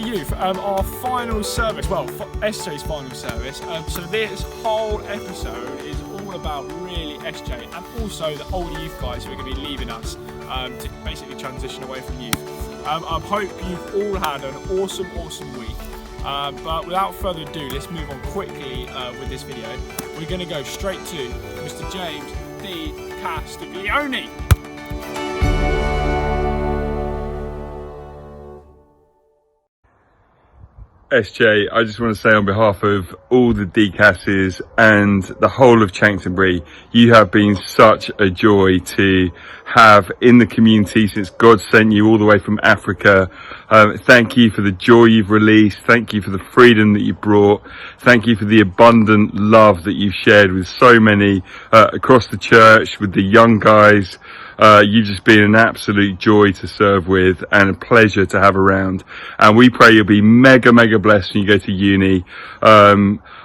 youth, our final service, well, SJ's final service. So this whole episode is all about really SJ and also the older youth guys who are going to be leaving us to basically transition away from youth. I hope you've all had an awesome week. But without further ado, let's move on quickly with this video. We're going to go straight to Mr. James D. Castiglione. SJ, I just want to say on behalf of all the DCASs and the whole of Chanctonbury, you have been such a joy to have in the community since God sent you all the way from Africa. Thank you for the joy you've released. Thank you for the freedom that you brought. Thank you for the abundant love that you've shared with so many across the church, with the young guys. You've just been an absolute joy to serve with and a pleasure to have around. And we pray you'll be mega blessed when you go to uni. I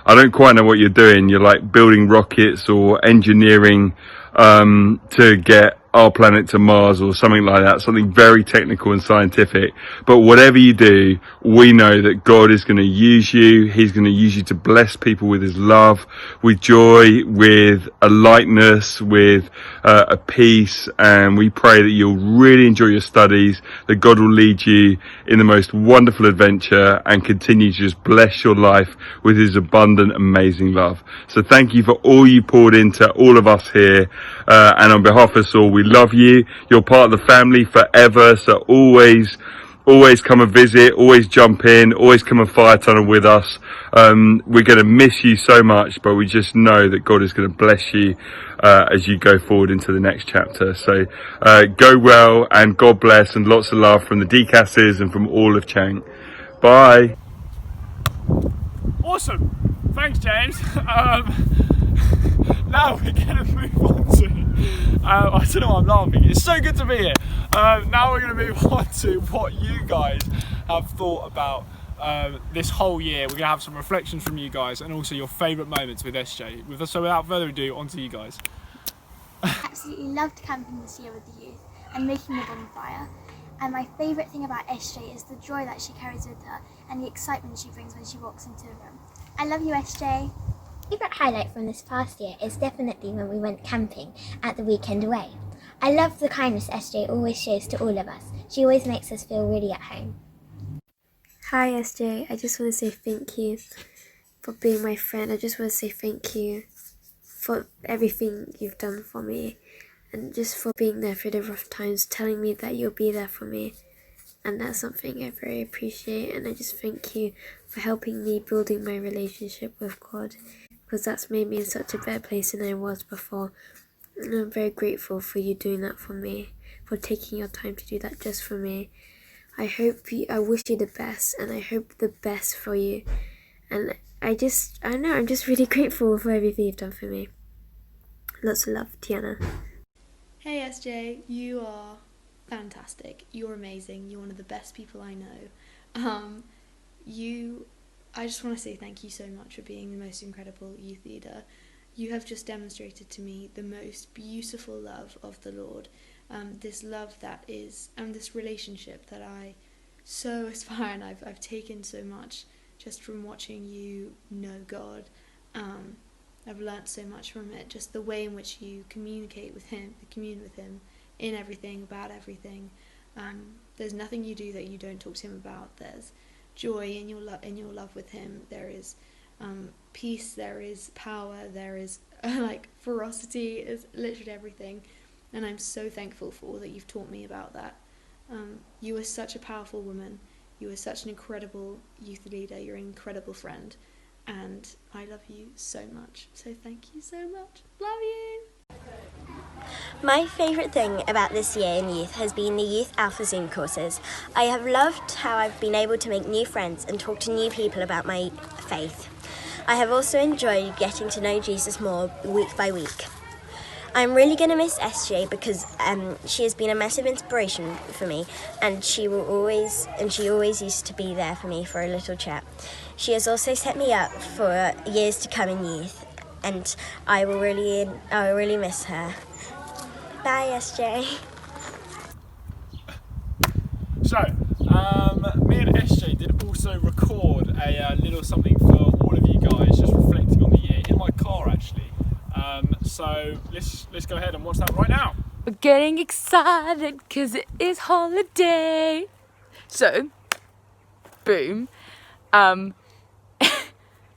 don't quite know what you're doing. You're like building rockets or engineering to get our planet to Mars or something like that, something very technical and scientific. But whatever you do, we know that God is going to use you. He's going to use you to bless people with his love, with joy, with a lightness, with a peace. And we pray that you'll really enjoy your studies, that God will lead you in the most wonderful adventure and continue to just bless your life with his abundant, amazing love. So thank you for all you poured into all of us here. And on behalf of us all, we love you. You're part of the family forever. So always come and visit, always jump in, always come and fire tunnel with us. We're going to miss you so much, but we just know that God is going to bless you as you go forward into the next chapter. So go well and God bless, and lots of love from the DCASs and from all of Chang. Bye. Awesome. Thanks, James. Now we're going to move on to, I don't know why I'm laughing, it's so good to be here. Now we're going to move on to what you guys have thought about this whole year. We're going to have some reflections from you guys and also your favourite moments with SJ. So without further ado, on to you guys. I absolutely loved camping this year with the youth and making the bonfire. And my favourite thing about SJ is the joy that she carries with her and the excitement she brings when she walks into a room. I love you, SJ. Favourite highlight from this past year is definitely when we went camping at the weekend away. I love the kindness SJ always shows to all of us. She always makes us feel really at home. Hi SJ, I just want to say thank you for being my friend. I just want to say thank you for everything you've done for me and just for being there through the rough times, telling me that you'll be there for me. And that's something I very appreciate, and I just thank you for helping me building my relationship with God, because that's made me in such a better place than I was before. And I'm very grateful for you doing that for me, for taking your time to do that just for me. I wish you the best, and I hope the best for you. And I'm just really grateful for everything you've done for me. Lots of love, Tiana. Hey SJ, you are fantastic. You're amazing. You're one of the best people I know. I just want to say thank you so much for being the most incredible youth leader. You have just demonstrated to me the most beautiful love of the Lord. This love that is, and this relationship that I so aspire, and I've taken so much just from watching you know God. I've learnt so much from it, just the way in which you communicate with him, commune with him in everything, about everything. There's nothing you do that you don't talk to him about. There's joy in your love with him. There is peace, there is power, there is like ferocity, is literally everything. And I'm so thankful for all that you've taught me about that. You are such a powerful woman. You are such an incredible youth leader. You're an incredible friend. And I love you so much. So thank you so much. Love you. My favourite thing about this year in youth has been the Youth Alpha Zoom courses. I have loved how I've been able to make new friends and talk to new people about my faith. I have also enjoyed getting to know Jesus more week by week. I'm really going to miss SJ because she has been a massive inspiration for me, and she always used to be there for me for a little chat. She has also set me up for years to come in youth, and I will really miss her. Bye, SJ. So, me and SJ did also little something for all of you guys, just reflecting on the year in my car actually. So let's go ahead and watch that right now. We're getting excited because it is holiday. So, boom.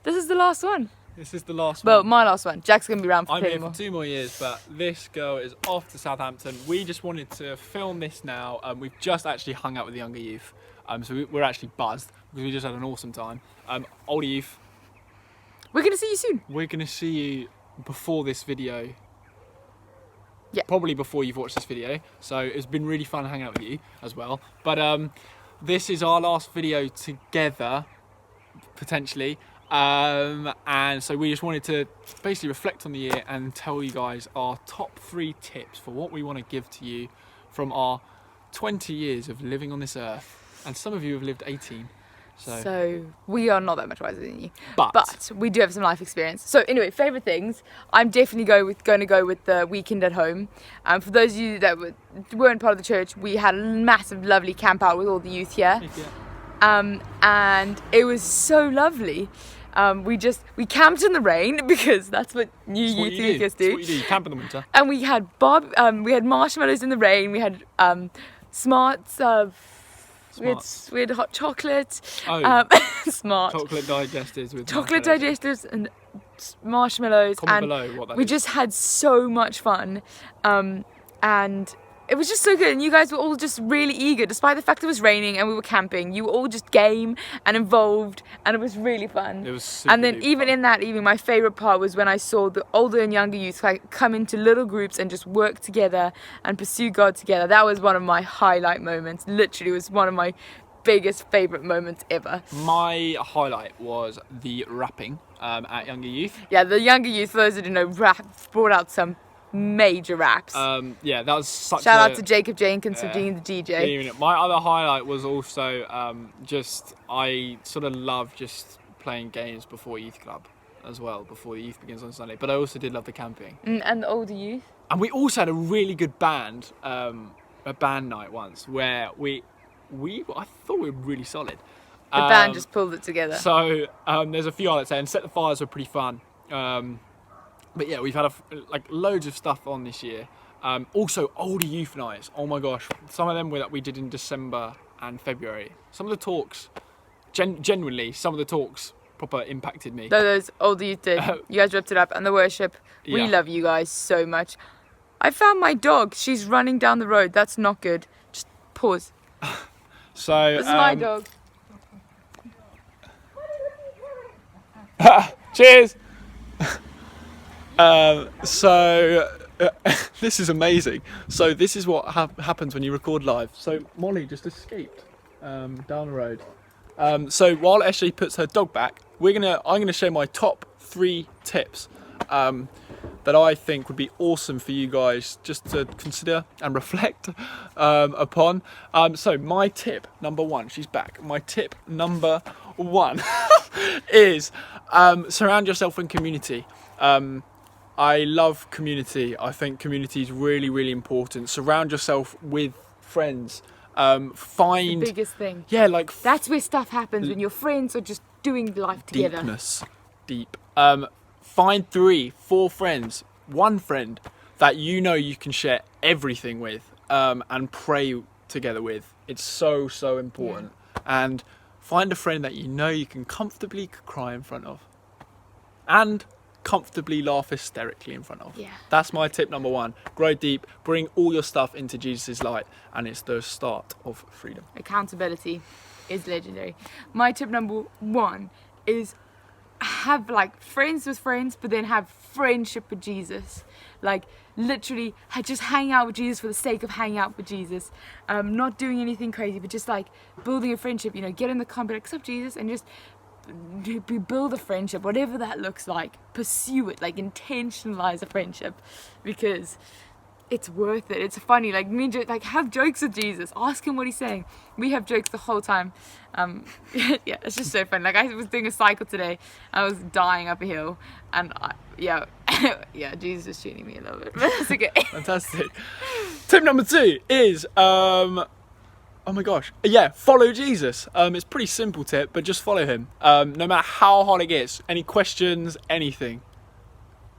This is the last one. This is the last Well, one. my last one. Jack's going to be around for I'm 2 here more. for 2 more years, but this girl is off to Southampton. We just wanted to film this now. We've just actually hung out with the younger youth. So we're actually buzzed because we just had an awesome time. Older youth, We're going to see you soon. we're going to see you before this video. Yeah. Probably before you've watched this video. So it's been really fun hanging out with you as well. But this is our last video together, potentially. And so we just wanted to basically reflect on the year and tell you guys our top 3 tips for what we want to give to you from our 20 years of living on this earth. And some of you have lived 18. So we are not that much wiser than you, But we do have some life experience. So anyway, favourite things, I'm definitely going to go with the weekend at home. For those of you that weren't part of the church, we had a massive lovely camp out with all the youth here. And it was so lovely. We camped in the rain because that's what new youth weekers do. That's what you do. You camp in the winter. And we had we had marshmallows in the rain. We had smarts. We had hot chocolate. Smart Chocolate digestives with chocolate marshmallows. digestives and marshmallows. Comment And below what that we is. just had so much fun. And it was just so good, and you guys were all just really eager, despite the fact it was raining and we were camping. You were all just game and involved, and it was really fun. It was super And then duper even fun. in that evening, my favourite part was when I saw the older and younger youth like come into little groups and just work together and pursue God together. That was one of my highlight moments. Literally, it was one of my biggest favourite moments ever. My highlight was the rapping at Younger Youth. Yeah, the younger youth, for those that don't know, brought out some major raps. Yeah, that was such Shout a... out to Jacob Jenkins for being the DJ. My other highlight was also I sort of love just playing games before youth club as well, before the youth begins on Sunday. But I also did love the camping. And the older youth. And we also had a really good band, a band night once, where I thought we were really solid. The band just pulled it together. So there's a few highlights there, and Set the Fires were pretty fun. But yeah, we've had loads of stuff on this year. Also, older youth nights. Oh my gosh, some of them that we did in December and February. Some of the talks, genuinely, some of the talks proper impacted me. Those older youth did. You guys ripped it up, and the worship. We Yeah. love you guys so much. I found my dog. She's running down the road. That's not good. Just pause. So This is my dog. Cheers. This is amazing. So this is what happens when you record live. So Molly just escaped down the road. So while Ashley puts her dog back, I'm gonna share my top 3 tips that I think would be awesome for you guys just to consider and reflect upon. So my tip number 1, she's back. My tip number 1 is surround yourself in community. I love community. I think community is really, really important. Surround yourself with friends. Find The biggest thing. yeah, like That's where stuff happens when your friends are just doing life together. deep. Find 3, 4 friends, 1 friend that you know you can share everything with, and pray together with. It's so important. And find a friend that you know you can comfortably cry in front of, and comfortably laugh hysterically in front of. Yeah. That's my tip number 1. Grow deep, bring all your stuff into Jesus' light, and it's the start of freedom. Accountability is legendary. My tip number 1 is have like friends with friends, but then have friendship with Jesus. Like literally just hang out with Jesus for the sake of hanging out with Jesus. Not doing anything crazy, but just like building a friendship, get in the car and be like, "Sup, Jesus?" and just build a friendship, whatever that looks like. Pursue it, like intentionalize a friendship, because it's worth it. It's funny, like have jokes with Jesus, ask him what he's saying. We have jokes the whole time. Yeah, it's just so fun. Like I was doing a cycle today, I was dying up a hill, and yeah, Jesus was tuning me a little bit, but that's okay. Fantastic. Tip number 2 is Oh my gosh. Yeah, follow Jesus. It's a pretty simple tip, but just follow him. No matter how hard it gets, any questions, anything.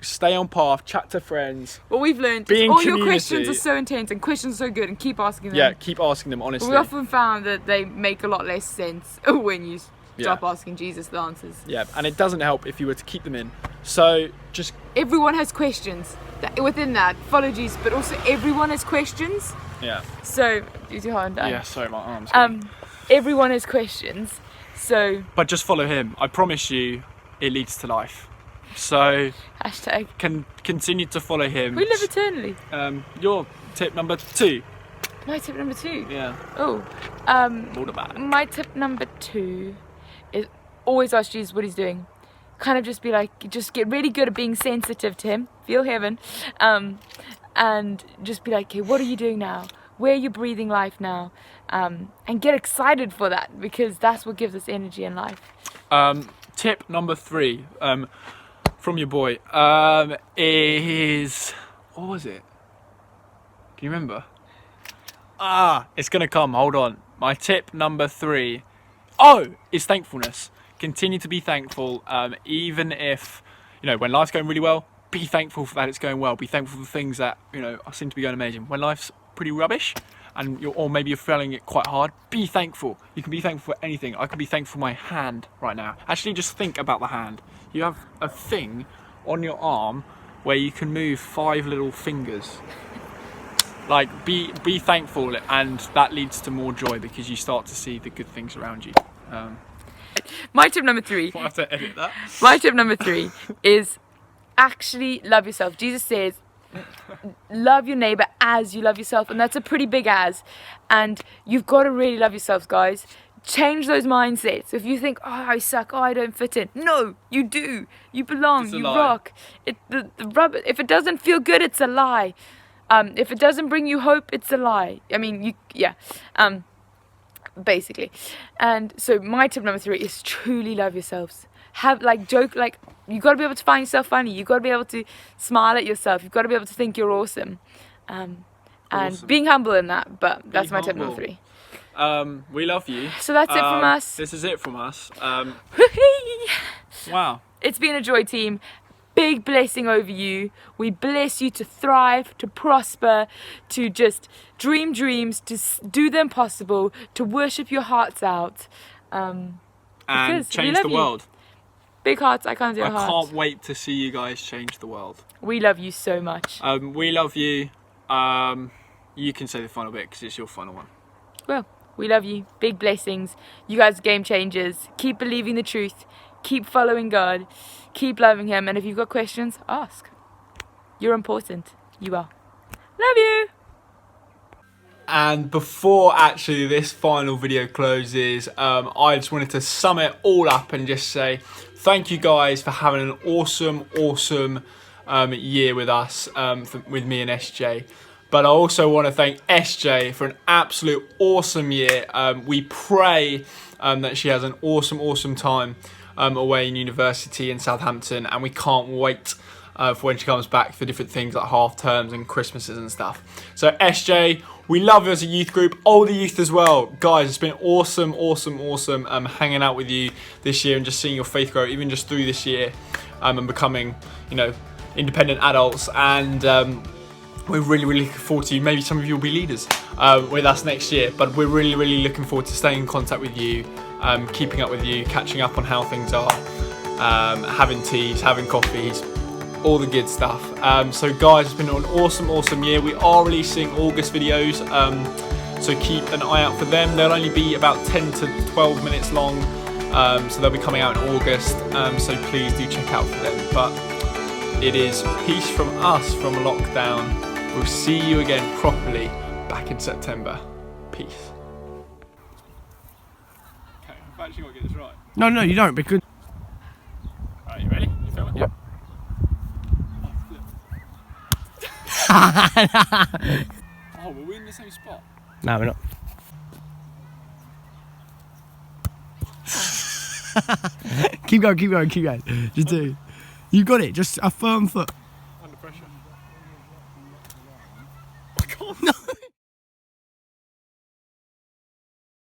Stay on path, chat to friends. What we've learned is all your questions are so intense and questions are so good, and keep asking them. Yeah, keep asking them, honestly. We often found that they make a lot less sense when you stop asking Jesus the answers. Yeah, and it doesn't help if you were to keep them in. So just... Everyone has questions. Within that, follow Jesus, but also everyone has questions. Yeah. So, use your hand down. Yeah, sorry, my arm's everyone has questions, so... But just follow him. I promise you, it leads to life. So... Hashtag. Continue to follow him. We live eternally. Your tip number 2. My tip number 2? Yeah. Oh. All about it. My tip number 2 is always ask Jesus what he's doing. Kind of just be like, just get really good at being sensitive to him. Feel heaven. And just be like, okay, what are you doing now? Where are you breathing life now? And get excited for that, because that's what gives us energy in life. Tip number 3 from your boy is... What was it? Can you remember? It's going to come. Hold on. My tip number 3 is thankfulness. Continue to be thankful, even if, when life's going really well, be thankful for that it's going well. Be thankful for things that, seem to be going amazing. When life's pretty rubbish, or maybe you're feeling it quite hard, be thankful. You can be thankful for anything. I can be thankful for my hand right now. Actually, just think about the hand. You have a thing on your arm where you can move 5 little fingers. Like, be thankful, and that leads to more joy because you start to see the good things around you. My tip number 3. I have to edit that. My tip number 3 is actually love yourself. Jesus says, love your neighbor as you love yourself, and that's a pretty big as. And you've got to really love yourselves, guys. Change those mindsets. If you think, I suck, I don't fit in. No, you do. You belong. You rock. If it doesn't feel good, it's a lie. If it doesn't bring you hope, it's a lie. I mean, basically. And so my tip number 3 is truly love yourselves. Have you got to be able to find yourself funny. You got to be able to smile at yourself. You've got to be able to think you're awesome. And being humble in that. But that's my tip number 3. We love you. So that's it from us. This is it from us. Wow. It's been a joy, team. Big blessing over you. We bless you to thrive, to prosper, to just dream dreams, to do the impossible, to worship your hearts out. And change the world. Big hearts, I can't do a heart. I can't wait to see you guys change the world. We love you so much. We love you. You can say the final bit because it's your final one. Well, we love you. Big blessings. You guys are game changers. Keep believing the truth. Keep following God. Keep loving him. And if you've got questions, ask. You're important. You are. Love you. And before actually this final video closes, I just wanted to sum it all up and just say thank you guys for having an awesome year with us, with me and SJ. But I also want to thank SJ for an absolute awesome year. We pray that she has an awesome time away in university in Southampton, and we can't wait for when she comes back for different things like half terms and Christmases and stuff. So SJ, we love you as a youth group, older youth as well. Guys, it's been awesome hanging out with you this year and just seeing your faith grow, even just through this year, and becoming, independent adults. And we're really looking forward to you. Maybe some of you will be leaders with us next year, but we're really looking forward to staying in contact with you, keeping up with you, catching up on how things are, having teas, having coffees, all the good stuff. So guys, it's been an awesome year. We are releasing August videos, so keep an eye out for them. They'll only be about 10 to 12 minutes long, so they'll be coming out in August, so please do check out for them. But it is peace from us from lockdown. We'll see you again properly back in September. Peace. Okay, I've actually got to get this right. No, you don't, because... Alright, you ready? You filming? Yep. Oh, were we in the same spot? No, we're not. keep going. Just do. You got it. Just a firm foot.